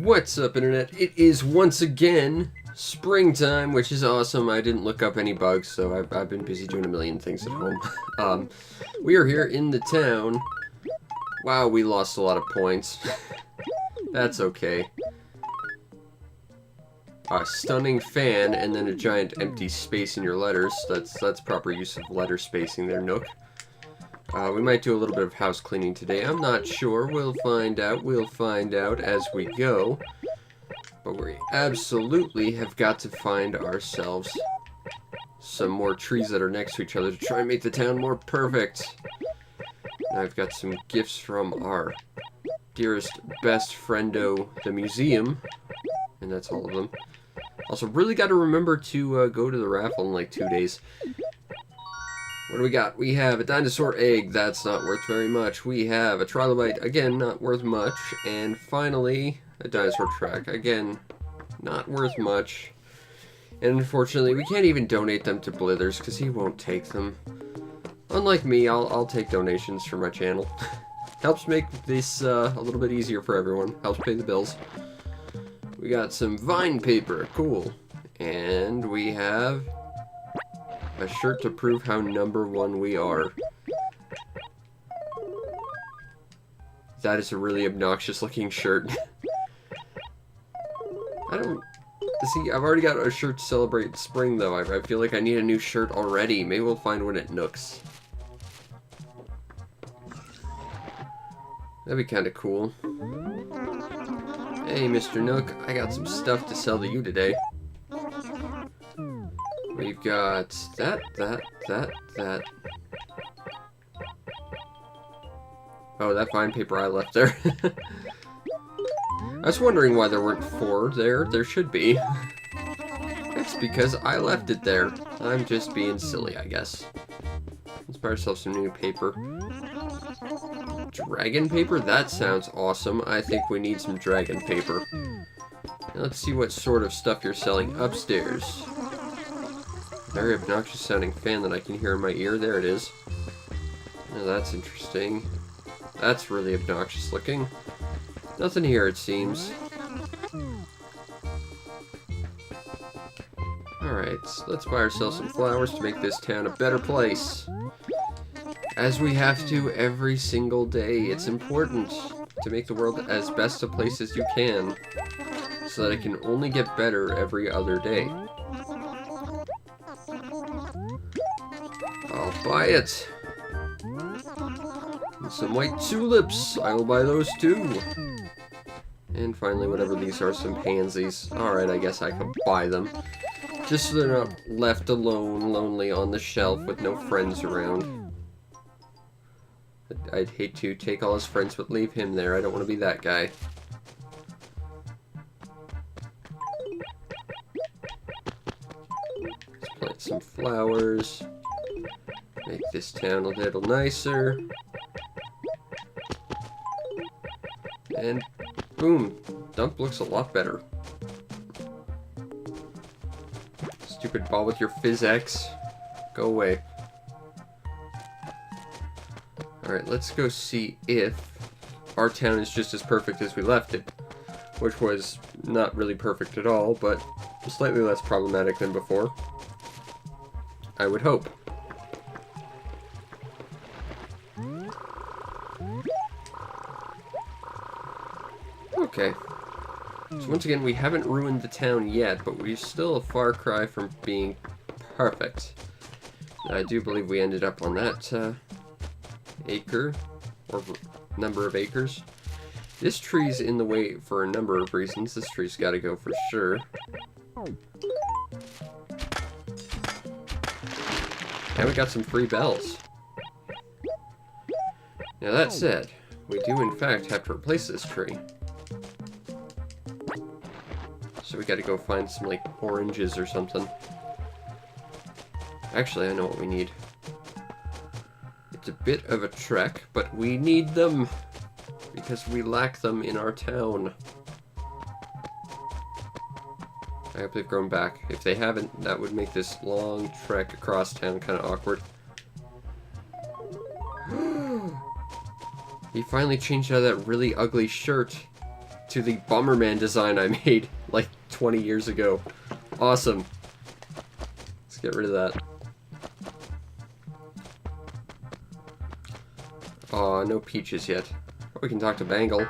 What's up, Internet? It is once again springtime, which is awesome. I didn't look up any bugs, so I've been busy doing a million things at home. We are here in the town. Wow, we lost a lot of points. That's okay. A stunning fan, and then a giant empty space in your letters. That's proper use of letter spacing there, Nook. We might do a little bit of house cleaning today. I'm not sure. We'll find out. We'll find out as we go. But we absolutely have got to find ourselves some more trees that are next to each other to try and make the town more perfect. And I've got some gifts from our dearest best friendo, the museum. And that's all of them. Also, really got to remember to go to the raffle in like 2 days. What do we got? We have a dinosaur egg. That's not worth very much. We have a trilobite. Again, not worth much. And finally, a dinosaur track. Again, not worth much. And unfortunately, we can't even donate them to Blithers because he won't take them. Unlike me, I'll take donations for my channel. Helps make this a little bit easier for everyone. Helps pay the bills. We got some vine paper. Cool. And we have a shirt to prove how #1 we are. That is a really obnoxious looking shirt. See, I've already got a shirt to celebrate spring though. I feel like I need a new shirt already. Maybe we'll find one at Nook's. That'd be kind of cool. Hey, Mr. Nook, I got some stuff to sell to you today. We've got that. Oh, that fine paper I left there. I was wondering why there weren't 4 there. There should be. It's because I left it there. I'm just being silly, I guess. Let's buy ourselves some new paper. Dragon paper? That sounds awesome. I think we need some dragon paper. Now let's see what sort of stuff you're selling upstairs. Very obnoxious sounding fan that I can hear in my ear. There it is. Oh, that's interesting. That's really obnoxious looking. Nothing here, it seems. Alright, let's buy ourselves some flowers to make this town a better place. As we have to every single day. It's important to make the world as best a place as you can, so that it can only get better every other day. I'll buy it. And some white tulips. I will buy those too. And finally, whatever these are, some pansies. Alright, I guess I can buy them. Just so they're not left alone, lonely on the shelf with no friends around. I'd hate to take all his friends, but leave him there. I don't want to be that guy. Let's plant some flowers. Make this town a little nicer. And boom, dump looks a lot better. Stupid ball with your Fizz-X. Go away. Alright, let's go see if our town is just as perfect as we left it. Which was not really perfect at all, but slightly less problematic than before. I would hope. Okay. So once again, we haven't ruined the town yet, but we're still a far cry from being perfect. And I do believe we ended up on that acre, or number of acres. This tree's in the way for a number of reasons. This tree's got to go for sure. And we got some free bells. Now that said, we do in fact have to replace this tree. So we gotta go find some, like, oranges or something. Actually, I know what we need. It's a bit of a trek, but we need them. Because we lack them in our town. I hope they've grown back. If they haven't, that would make this long trek across town kind of awkward. He finally changed out of that really ugly shirt to the Bomberman design I made like 20 years ago. Awesome. Let's get rid of that. Aw, no peaches yet. Oh, we can talk to Bangle.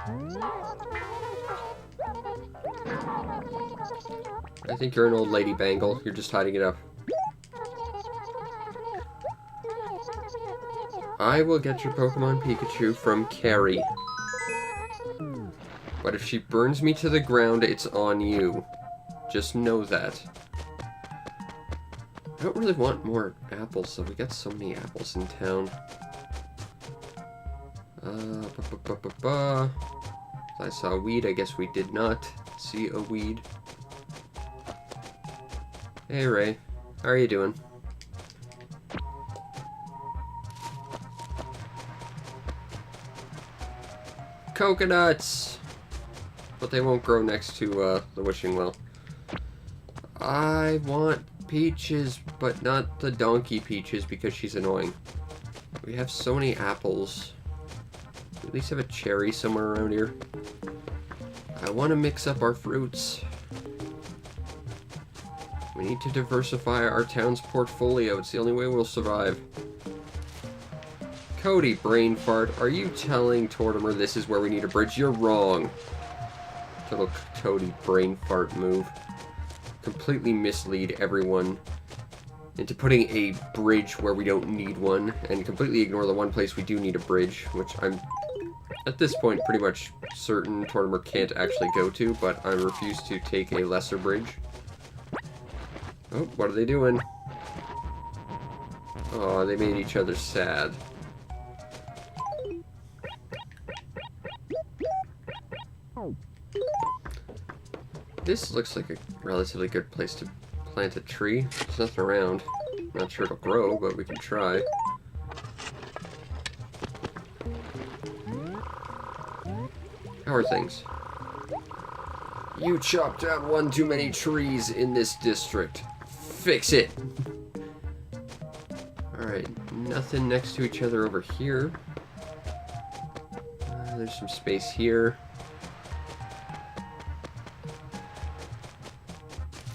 I think you're an old lady, Bangle. You're just hiding it up. I will get your Pokemon Pikachu from Carrie. But if she burns me to the ground, it's on you. Just know that. I don't really want more apples, so we got so many apples in town. I saw a weed. I guess we did not see a weed. Hey, Ray. How are you doing? Coconuts! But they won't grow next to the wishing well. I want peaches, but not the donkey peaches because she's annoying. We have so many apples. We at least have a cherry somewhere around here. I want to mix up our fruits. We need to diversify our town's portfolio. It's the only way we'll survive. Cody, brain fart, are you telling Tortimer this is where we need a bridge? You're wrong. Little Cody brain fart move. Completely mislead everyone into putting a bridge where we don't need one, and completely ignore the one place we do need a bridge, which I'm, at this point, pretty much certain Tortimer can't actually go to, but I refuse to take a lesser bridge. Oh, what are they doing? Oh, they made each other sad. This looks like a relatively good place to plant a tree. There's nothing around. Not sure it'll grow, but we can try. How are things? You chopped down one too many trees in this district. Fix it! Alright, nothing next to each other over here. There's some space here.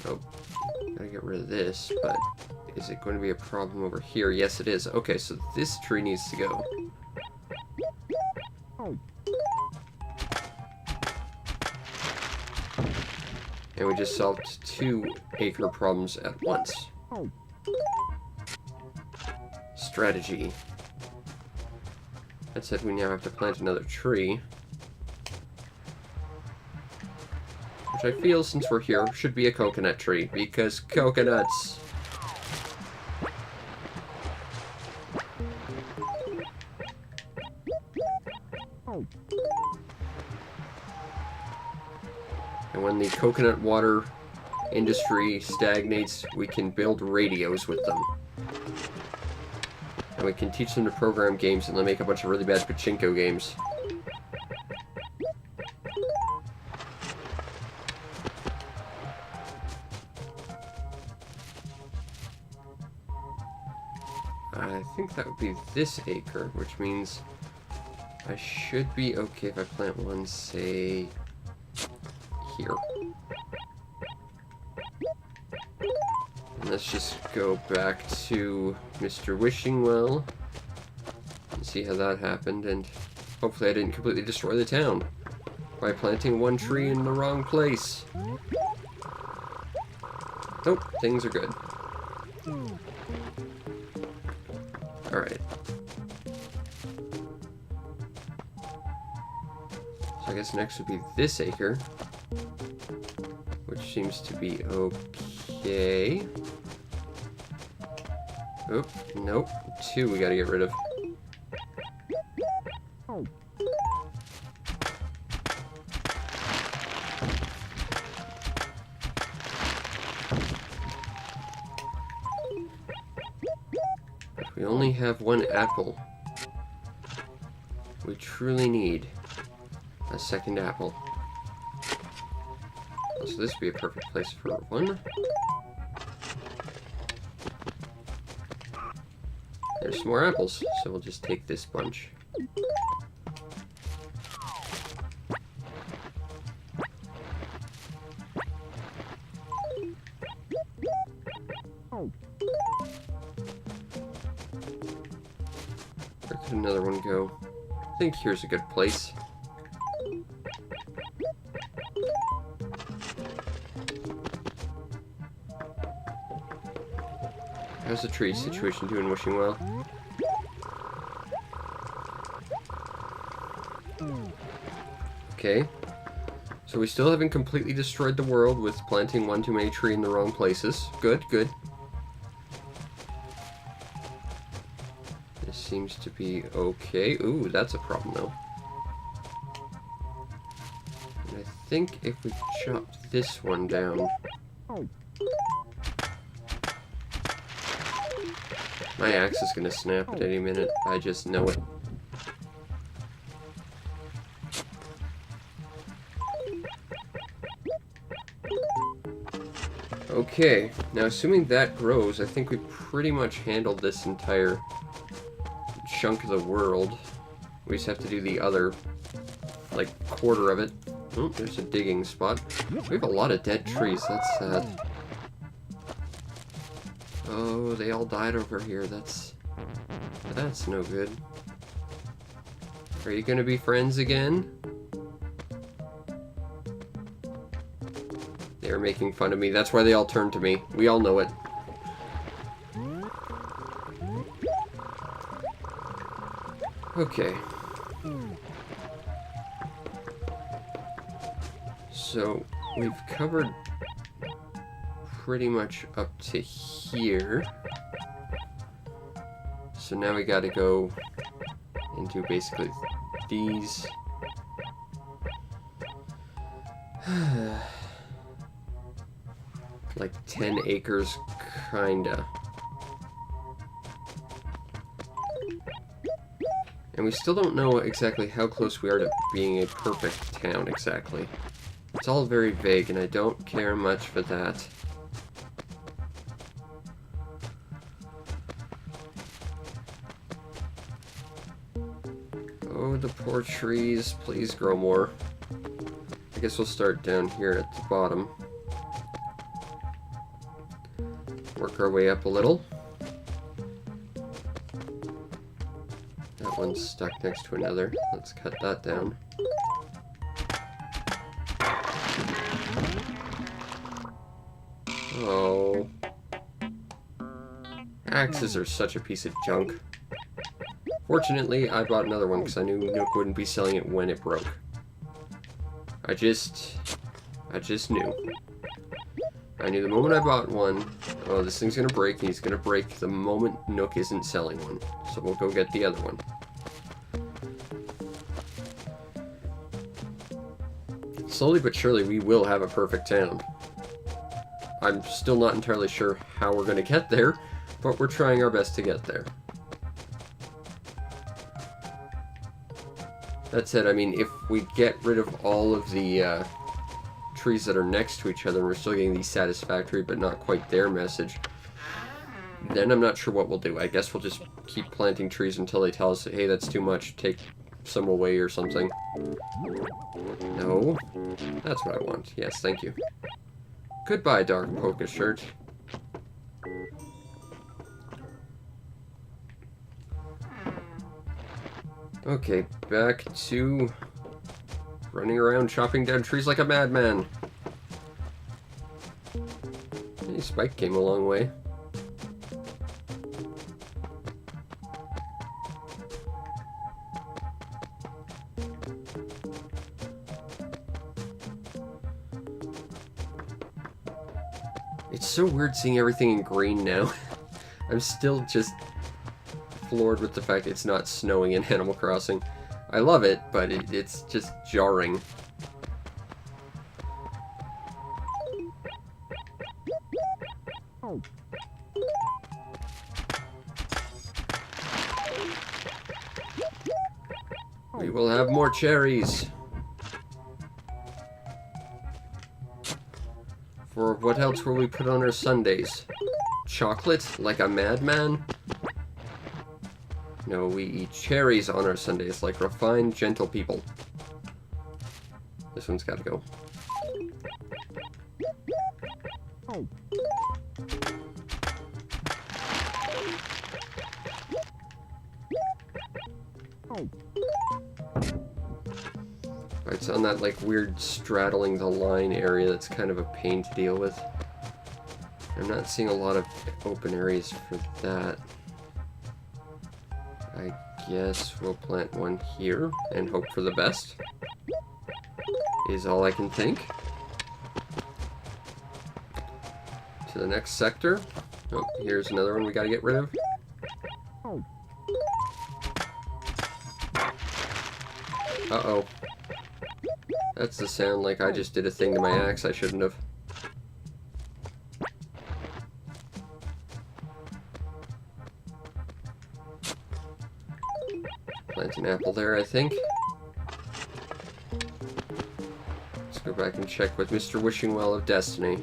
Oh, gotta get rid of this, but is it going to be a problem over here? Yes, it is. Okay, so this tree needs to go. And we just solved 2 acre problems at once. Strategy. That said, we now have to plant another tree. Which I feel, since we're here, should be a coconut tree, because coconuts! And when the coconut water industry stagnates, we can build radios with them. And we can teach them to program games and then make a bunch of really bad pachinko games. I think that would be this acre, which means I should be okay if I plant one, say, here. And let's just go back to Mr. Wishingwell and see how that happened, and hopefully I didn't completely destroy the town by planting one tree in the wrong place. Nope, things are good. Alright. So I guess next would be this acre, which seems to be okay. Oh, nope. 2 we gotta get rid of. We only have 1 apple. We truly need a second apple. So this would be a perfect place for 1. There's some more apples, so we'll just take this bunch. another one go? I think here's a good place. How's the tree situation doing, wishing well? Okay. So we still haven't completely destroyed the world with planting one too many trees in the wrong places. Good, good. This seems to be okay. Ooh, that's a problem though. And I think if we chop this one down... My axe is gonna snap at any minute. I just know it. Okay, now assuming that grows, I think we pretty much handled this entire chunk of the world. We just have to do the other, like, quarter of it. Oh, there's a digging spot. We have a lot of dead trees, that's sad. Oh, they all died over here, that's no good. Are you gonna be friends again? They're making fun of me. That's why they all turned to me. We all know it. Okay. So, we've covered pretty much up to here. So now we gotta go and do basically these. Like 10 acres, kinda. And we still don't know exactly how close we are to being a perfect town, exactly. It's all very vague, and I don't care much for that. Oh, the poor trees. Please grow more. I guess we'll start down here at the bottom. Work our way up a little. That one's stuck next to another. Let's cut that down. Oh. Axes are such a piece of junk. Fortunately, I bought another one because I knew Nook wouldn't be selling it when it broke. I just knew. I knew the moment I bought one, oh, this thing's gonna break, and he's gonna break the moment Nook isn't selling one. So we'll go get the other one. Slowly but surely, we will have a perfect town. I'm still not entirely sure how we're gonna get there, but we're trying our best to get there. That said, I mean, if we get rid of all of the trees that are next to each other and we're still getting the satisfactory but not quite there message, then I'm not sure what we'll do. I guess we'll just keep planting trees until they tell us, hey, that's too much, take some away or something. No, that's what I want. Yes, thank you. Goodbye, Dark Polka Shirt. Okay, back to running around chopping down trees like a madman. Hey, Spike came a long way. It's so weird seeing everything in green now. I'm still just floored with the fact it's not snowing in Animal Crossing. I love it, but it's just jarring. We will have more cherries. For what else will we put on our sundaes? Chocolate? Like a madman? No, we eat cherries on our sundaes like refined, gentle people. This one's gotta go. It's on that like weird straddling the line area that's kind of a pain to deal with. I'm not seeing a lot of open areas for that. I guess we'll plant one here and hope for the best, is all I can think. To the next sector. Oh, here's another one we gotta get rid of. Uh-oh. That's the sound like I just did a thing to my axe I shouldn't have. Plant an apple there, I think. Let's go back and check with Mr. Wishing Well of Destiny.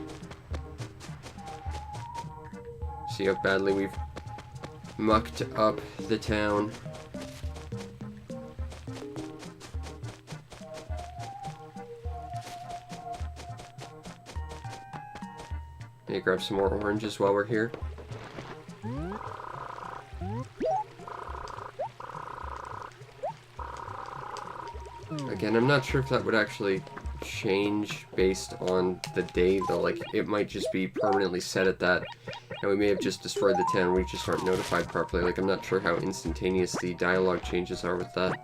See how badly we've mucked up the town. Maybe grab some more oranges while we're here. Again, I'm not sure if that would actually change based on the day, though. Like, it might just be permanently set at that, and we may have just destroyed the town. We just aren't notified properly. Like, I'm not sure how instantaneous the dialogue changes are with that.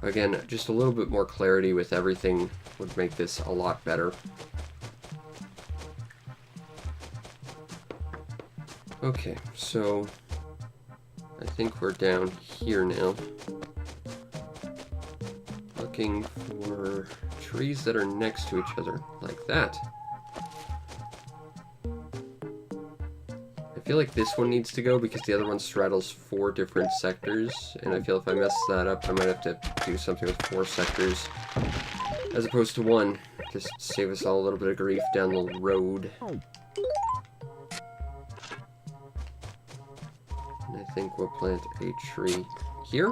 Again, just a little bit more clarity with everything would make this a lot better. Okay, so I think we're down here now. Looking for trees that are next to each other, like that. I feel like this one needs to go because the other one straddles 4 different sectors, and I feel if I mess that up, I might have to do something with 4 sectors as opposed to 1, just to save us all a little bit of grief down the road. And I think we'll plant a tree here.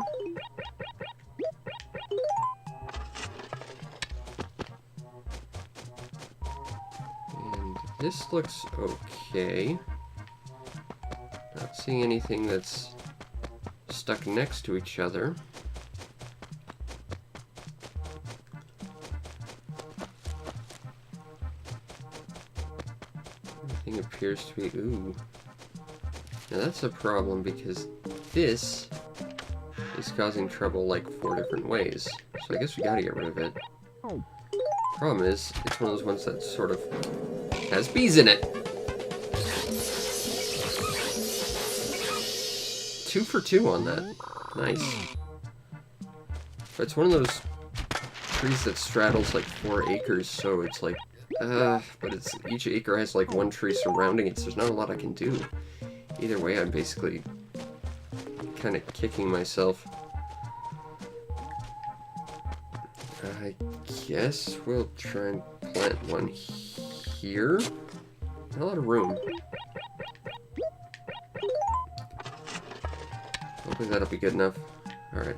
And this looks okay. Not seeing anything that's stuck next to each other. Everything appears to be... ooh. Now that's a problem because this is causing trouble like 4 different ways. So I guess we gotta get rid of it. Problem is, it's one of those ones that sort of has bees in it. 2 for 2 on that. Nice. But it's one of those trees that straddles like 4 acres, so it's like, but it's each acre has like 1 tree surrounding it, so there's not a lot I can do. Either way, I'm basically kind of kicking myself. I guess we'll try and plant one here. Not a lot of room. Hopefully that'll be good enough. Alright.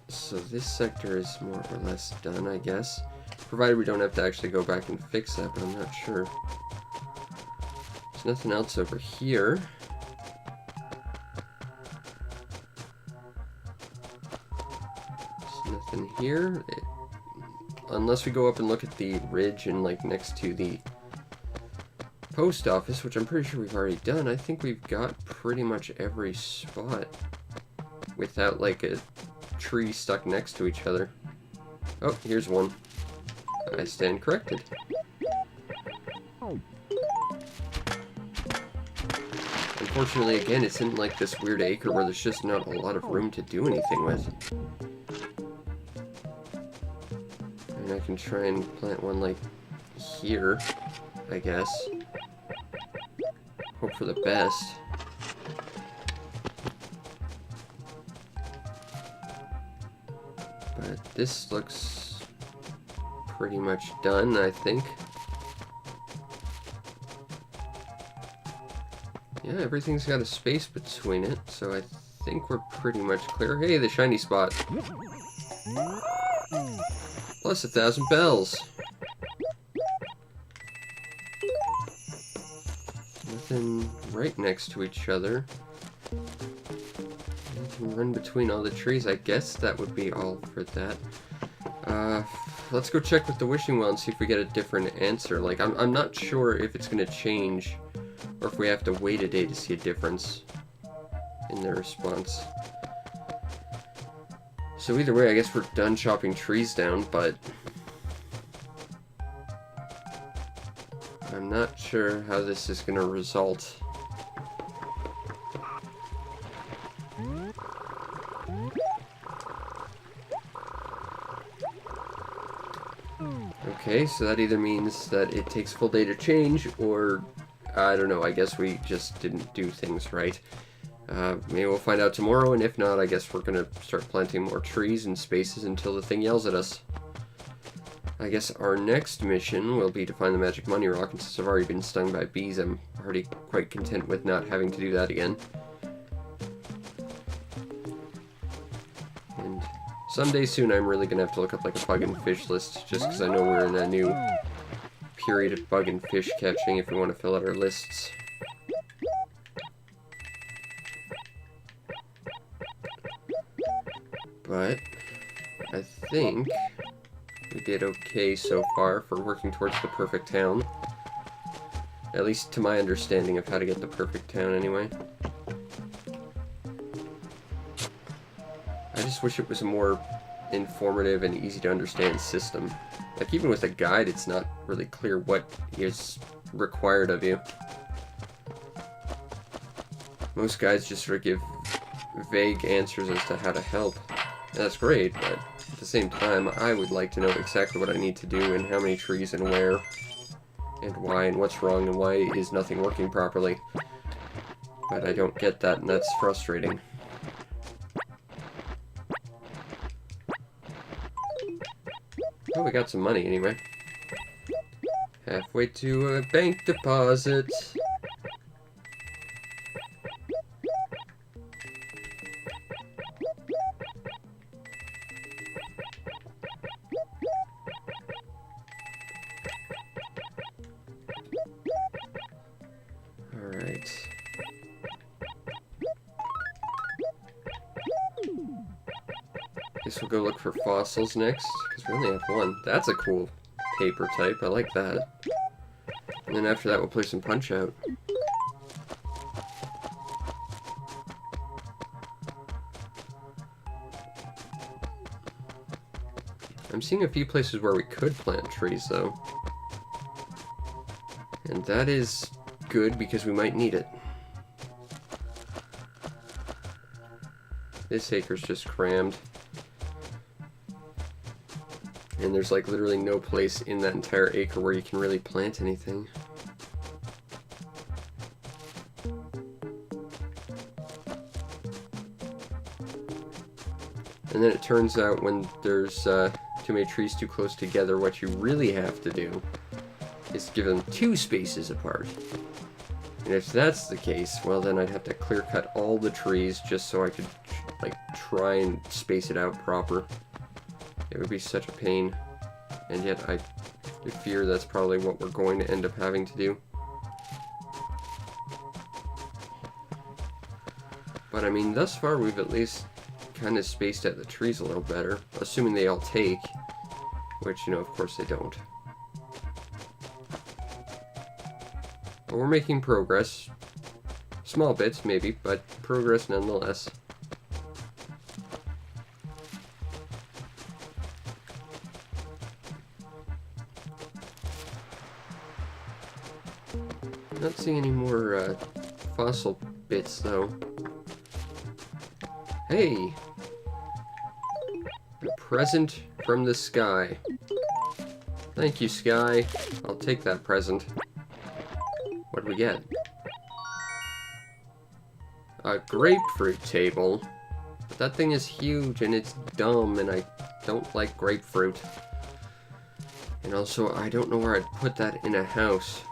So this sector is more or less done, I guess. Provided we don't have to actually go back and fix that, but I'm not sure. There's nothing else over here. There's nothing here. Unless we go up and look at the ridge and like next to the post office, which I'm pretty sure we've already done. I think we've got pretty much every spot without like a tree stuck next to each other. Oh, here's one. I stand corrected. Unfortunately, again, it's in like this weird acre where there's just not a lot of room to do anything with. And I can try and plant one like here, I guess. Hope for the best. But this looks pretty much done, I think. Yeah, everything's got a space between it, so I think we're pretty much clear. Hey, the shiny spot. Plus 1,000 bells. Nothing right next to each other. run between all the trees. I guess that would be all for that. Let's go check with the wishing well and see if we get a different answer. Like, I'm not sure if it's going to change or if we have to wait a day to see a difference in their response. So either way, I guess we're done chopping trees down, but I'm not sure how this is going to result. Okay, so that either means that it takes a full day to change, or, I don't know, I guess we just didn't do things right. Maybe we'll find out tomorrow, and if not, I guess we're gonna start planting more trees and spaces until the thing yells at us. I guess our next mission will be to find the magic money rock, and since I've already been stung by bees, I'm already quite content with not having to do that again. And someday soon I'm really gonna have to look up like a bug and fish list, just because I know we're in a new period of bug and fish catching if we want to fill out our lists. But I think we did okay so far for working towards the perfect town. At least to my understanding of how to get the perfect town anyway. I just wish it was a more informative and easy to understand system. Like, even with a guide, it's not really clear what is required of you. Most guides just sort of give vague answers as to how to help. And that's great, but at the same time, I would like to know exactly what I need to do and how many trees and where and why and what's wrong and why is nothing working properly. But I don't get that, and that's frustrating. Oh, we got some money anyway. Halfway to a bank deposit. Alright. Guess we'll go look for fossils next, because we only have one. That's a cool paper type, I like that. And then after that we'll play some Punch-Out. I'm seeing a few places where we could plant trees though. And that is good because we might need it. This acre's just crammed. And there's like literally no place in that entire acre where you can really plant anything. And then it turns out when there's too many trees too close together, what you really have to do is give them 2 spaces apart. And if that's the case, well then I'd have to clear cut all the trees just so I could like try and space it out proper. It would be such a pain, and yet I fear that's probably what we're going to end up having to do. But I mean, thus far we've at least kind of spaced out the trees a little better, assuming they all take, which, you know, of course they don't. But we're making progress. Small bits, maybe, but progress nonetheless. Not seeing any more fossil bits, though. Hey! A present from the sky. Thank you, sky. I'll take that present. What do we get? A grapefruit table. But that thing is huge and it's dumb and I don't like grapefruit. And also, I don't know where I'd put that in a house.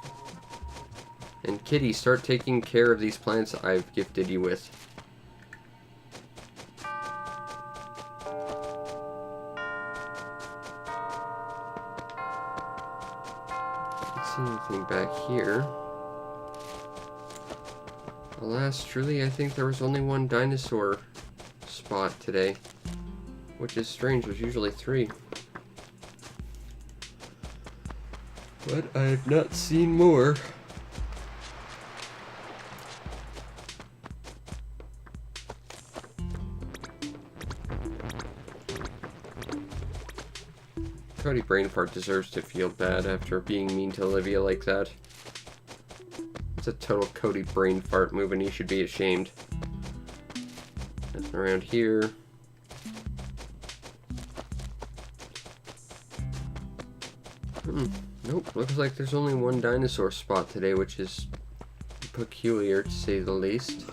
And Kitty, start taking care of these plants I've gifted you with. Can't see anything back here. Alas, truly, I think there was only one dinosaur spot today, which is strange. There's usually 3. But I have not seen more. Cody Brainfart deserves to feel bad after being mean to Olivia like that. It's a total Cody Brainfart move and he should be ashamed. Nothing around here. Nope, looks like there's only one dinosaur spot today, which is peculiar to say the least.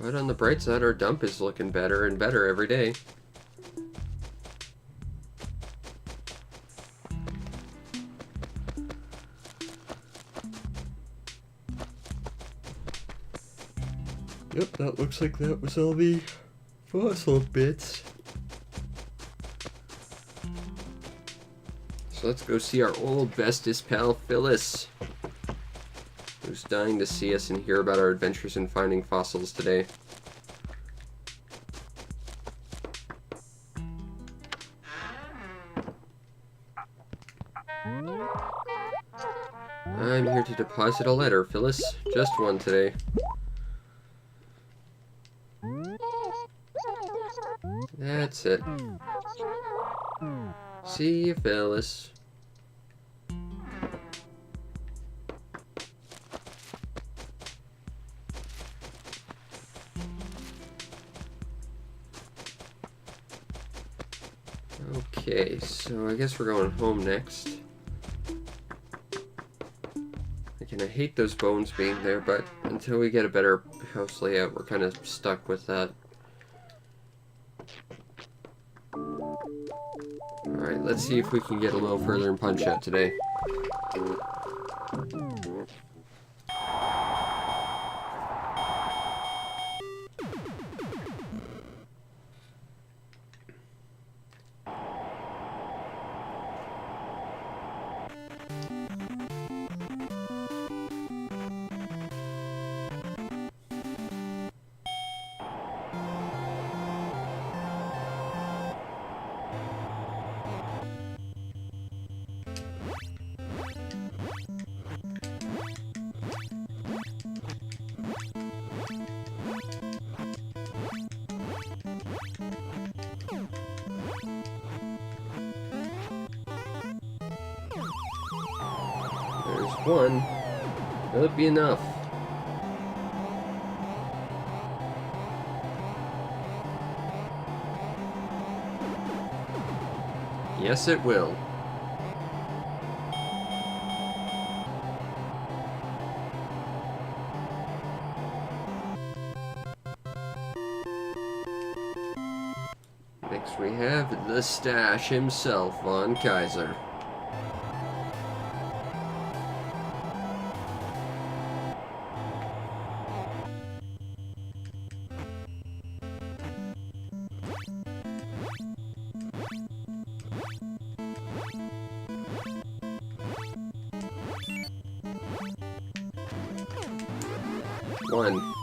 But on the bright side, our dump is looking better and better every day. Yep, that looks like that was all the fossil bits. So let's go see our old bestest pal, Phyllis, who's dying to see us and hear about our adventures in finding fossils today. I'm here to deposit a letter, Phyllis. Just one today. That's it. See you, Phyllis. Okay, so I guess we're going home next. Again, I hate those bones being there, but until we get a better house layout, we're kind of stuck with that. Alright, let's see if we can get a little further in Punch-Out today. There's one. Will it be enough? Yes, it will. Next we have the Stash himself, Von Kaiser. One.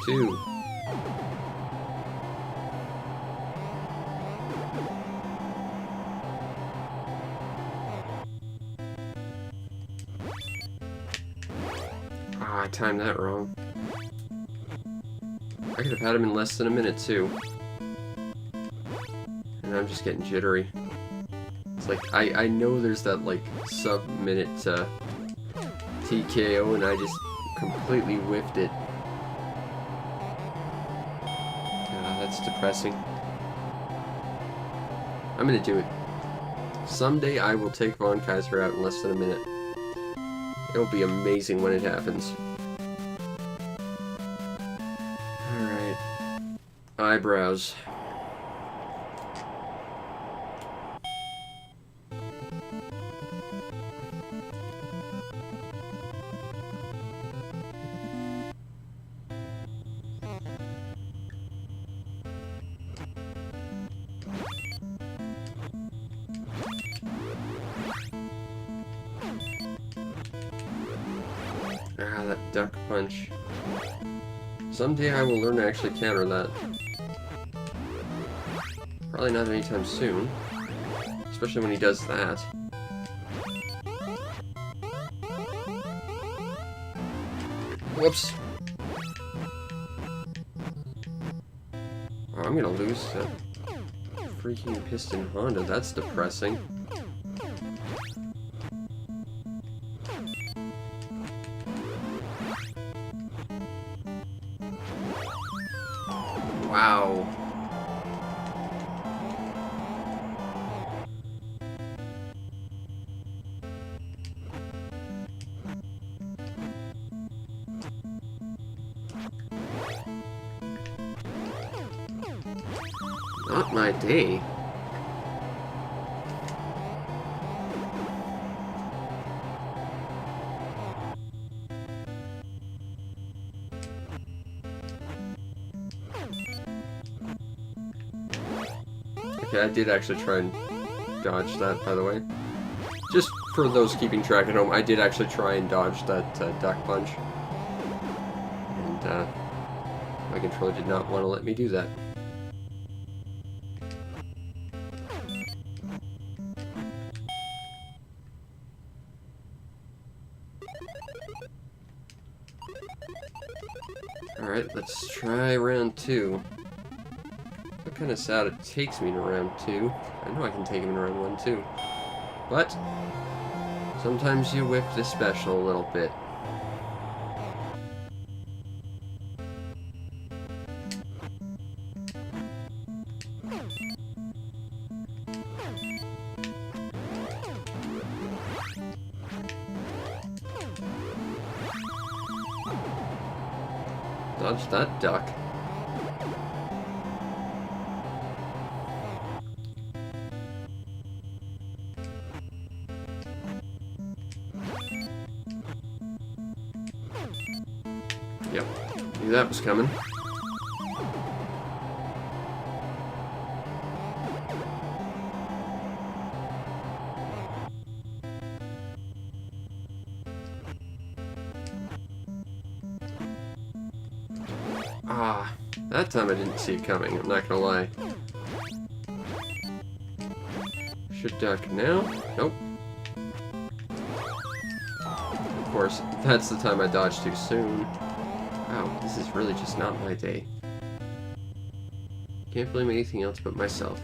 Two. Ah, I timed that wrong. I could have had him in less than a minute, too. And I'm just getting jittery. It's like, I know there's that, like, sub-minute TKO, and I just completely whiffed it. That's depressing. I'm gonna do it. Someday I will take Von Kaiser out in less than a minute. It'll be amazing when it happens. Alright. Eyebrows. that duck punch. Someday I will learn to actually counter that. Probably not anytime soon. Especially when he does that. Whoops! Oh, I'm gonna lose to freaking Piston Honda. That's depressing. Wow. Not my day. Okay, I did actually try and dodge that, by the way. Just for those keeping track at home, I did actually try and dodge that duck punch. And my controller did not want to let me do that. Alright, let's try round 2. I'm kind of sad it takes me to round 2. I know I can take him in round 1 too. But sometimes you whip the special a little bit. Dodge that duck. Yep, knew that was coming. Ah, that time I didn't see it coming, I'm not gonna lie. Should duck now? Nope. Of course, that's the time I dodged too soon. Wow, this is really just not my day. Can't blame anything else but myself.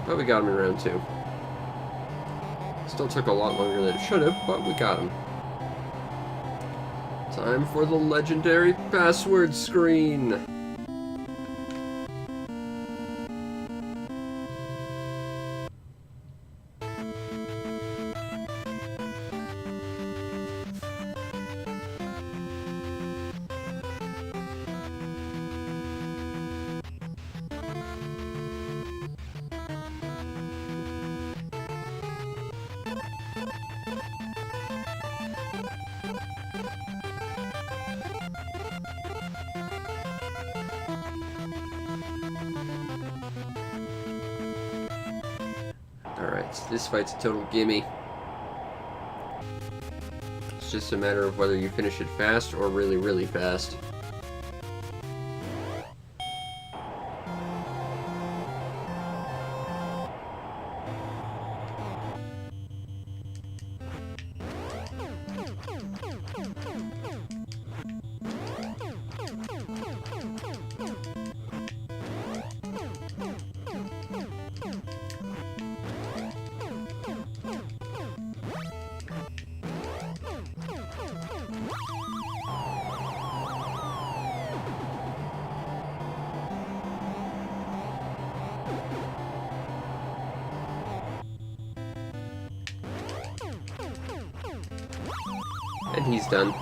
But we got him in round 2. Still took a lot longer than it should have, but we got him. Time for the legendary password screen! Alright, so this fight's a total gimme. It's just a matter of whether you finish it fast or really, really fast. And he's done.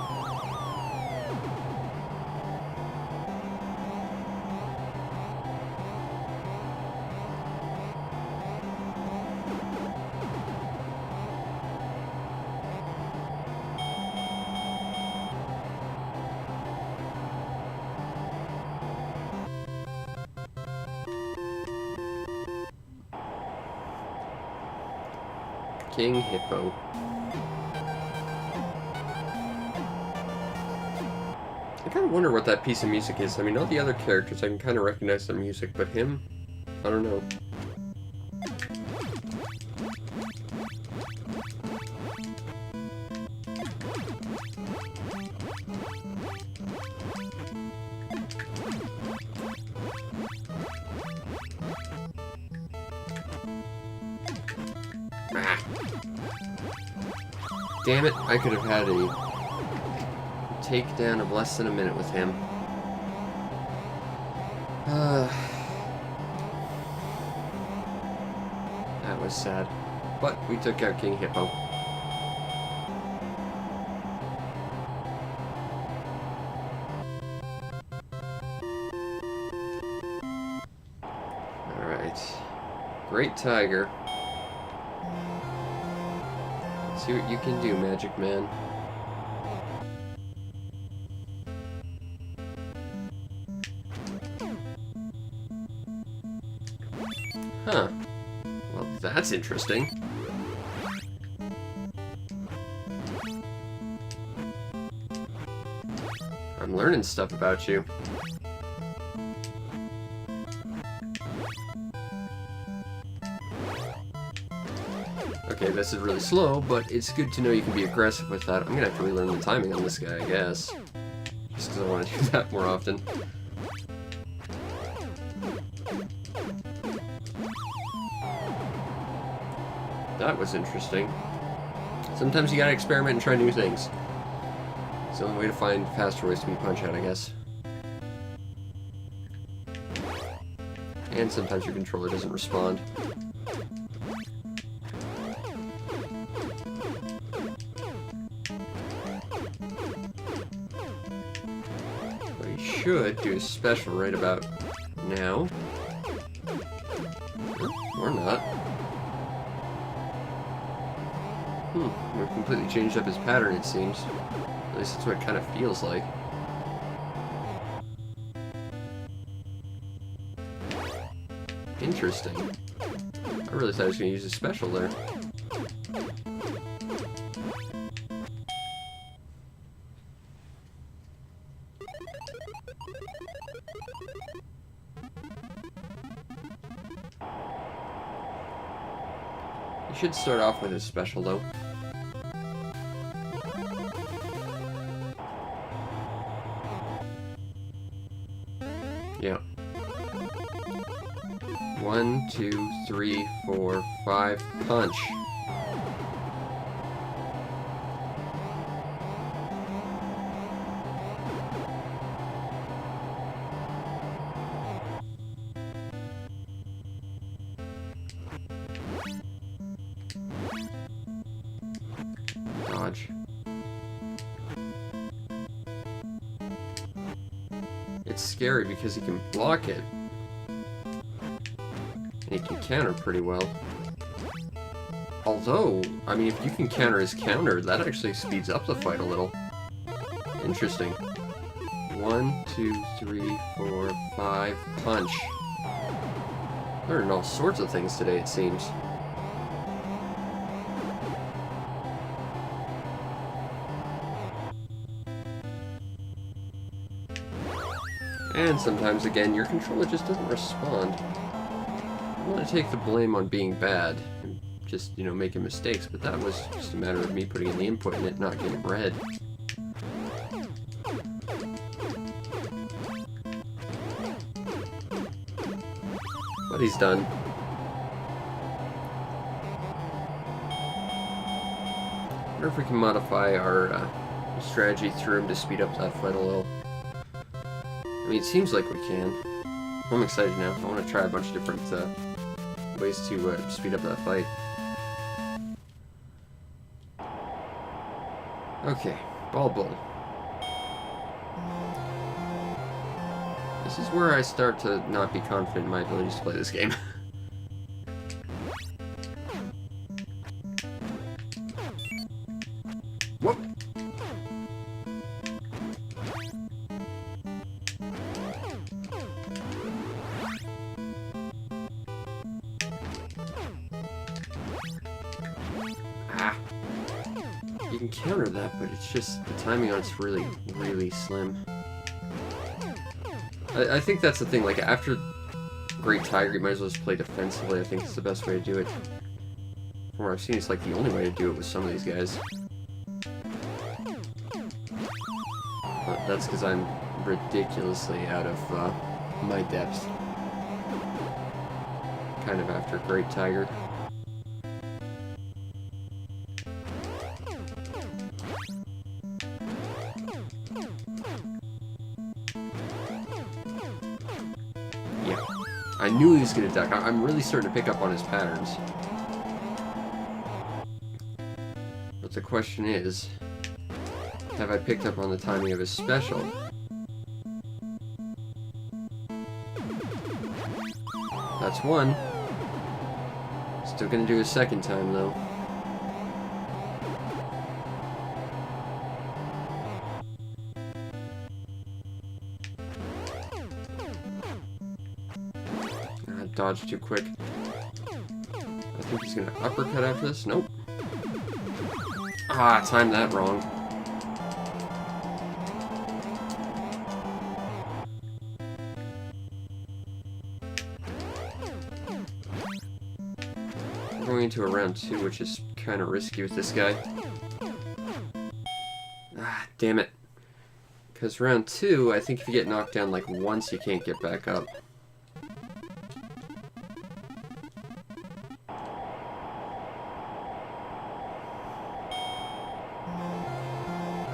King Hippo. I kind of wonder what that piece of music is. I mean, all the other characters, I can kind of recognize their music, but him? I don't know. Ah. Damn it, I could have had a takedown of less than a minute with him. That was sad. But we took out King Hippo. Alright. Great Tiger. Let's see what you can do, Magic Man. Huh. Well, that's interesting. I'm learning stuff about you. Okay, this is really slow, but it's good to know you can be aggressive with that. I'm gonna have to relearn the timing on this guy, I guess. Just because I want to do that more often. That was interesting. Sometimes you gotta experiment and try new things. It's the only way to find faster ways to beat Punch-Out, I guess. And sometimes your controller doesn't respond. What you should do is special right about now. Or not. We've completely changed up his pattern, it seems. At least that's what it kind of feels like. Interesting. I really thought I was going to use a special there. You should start off with his special, though. Yeah. 1, 2, 3, 4, 5, punch. Dodge. It's scary because he can block it. And he can counter pretty well. Although, I mean, if you can counter his counter, that actually speeds up the fight a little. Interesting. 1, 2, 3, 4, 5, punch. Learning all sorts of things today, it seems. And sometimes, again, your controller just doesn't respond. I want to take the blame on being bad and just, you know, making mistakes, but that was just a matter of me putting in the input and it not getting read. But he's done. I wonder if we can modify our strategy through him to speed up that fight a little. I mean, it seems like we can. I'm excited now. I want to try a bunch of different ways to speed up that fight. Okay, Ball Bull. This is where I start to not be confident in my abilities to play this game. Whoop! Ah. You can counter that, but it's just the timing on it's really, really slim. I think that's the thing, like, after Great Tiger, you might as well just play defensively. I think it's the best way to do it. From what I've seen, it's like the only way to do it with some of these guys. But that's because I'm ridiculously out of my depth. Kind of after Great Tiger. Yeah. I knew he was going to duck. I'm really starting to pick up on his patterns. But the question is, have I picked up on the timing of his special? That's one. Still going to do a second time, though. Dodged too quick. I think he's gonna uppercut after this. Nope. Ah, timed that wrong. We're going into a round 2, which is kind of risky with this guy. Ah, damn it. Because round 2, I think if you get knocked down like once, you can't get back up.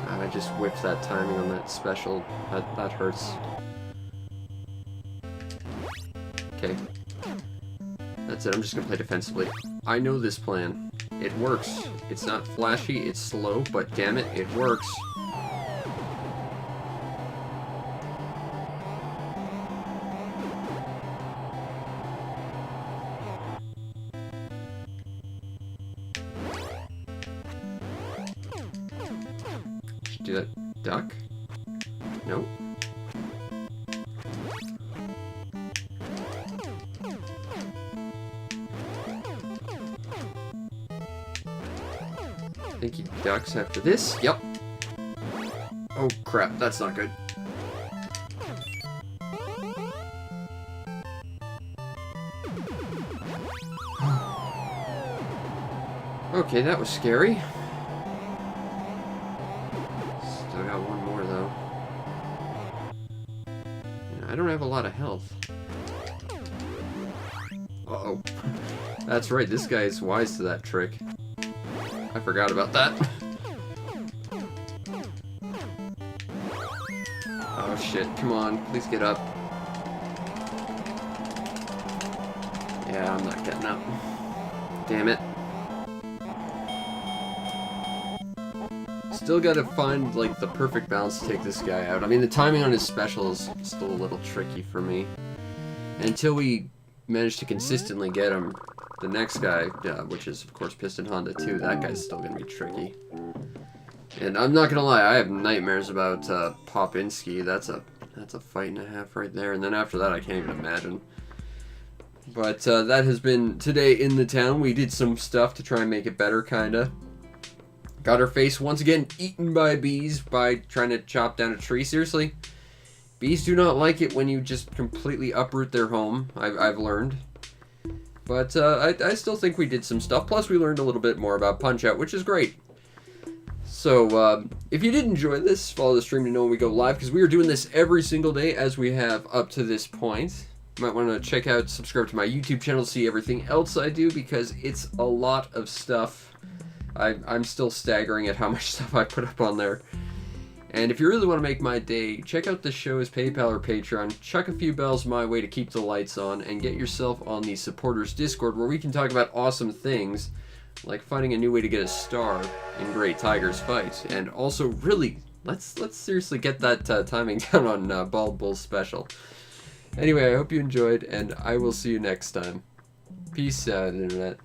I just whiffed that timing on that special. That hurts. Okay. That's it. I'm just gonna play defensively. I know this plan. It works. It's not flashy, it's slow, but damn it, it works. Do that duck? Nope. I think he ducks after this. Yep. Oh crap, that's not good. Okay, that was scary. Still got one more, though. Yeah, I don't have a lot of health. Uh-oh. That's right, this guy is wise to that trick. I forgot about that. Oh shit, come on, please get up. Yeah, I'm not getting up. Damn it. Still gotta find, like, the perfect balance to take this guy out. I mean, the timing on his special is still a little tricky for me. And until we manage to consistently get him, the next guy, which is, of course, Piston Honda 2, that guy's still gonna be tricky. And I'm not gonna lie, I have nightmares about Popinski. That's a fight and a half right there. And then after that, I can't even imagine. But that has been today in the town. We did some stuff to try and make it better, kinda. Got our face once again eaten by bees by trying to chop down a tree. Seriously, bees do not like it when you just completely uproot their home. I've learned. But I still think we did some stuff. Plus, we learned a little bit more about Punch-Out, which is great. So, if you did enjoy this, follow the stream to know when we go live, because we are doing this every single day as we have up to this point. You might want to check out, subscribe to my YouTube channel to see everything else I do, because it's a lot of stuff. I'm still staggering at how much stuff I put up on there. And if you really want to make my day, check out the show's PayPal or Patreon, chuck a few bells my way to keep the lights on, and get yourself on the supporters Discord where we can talk about awesome things, like finding a new way to get a star in Great Tiger's fight. And also, really, let's seriously get that timing down on Bald Bull's special. Anyway, I hope you enjoyed, and I will see you next time. Peace out, Internet.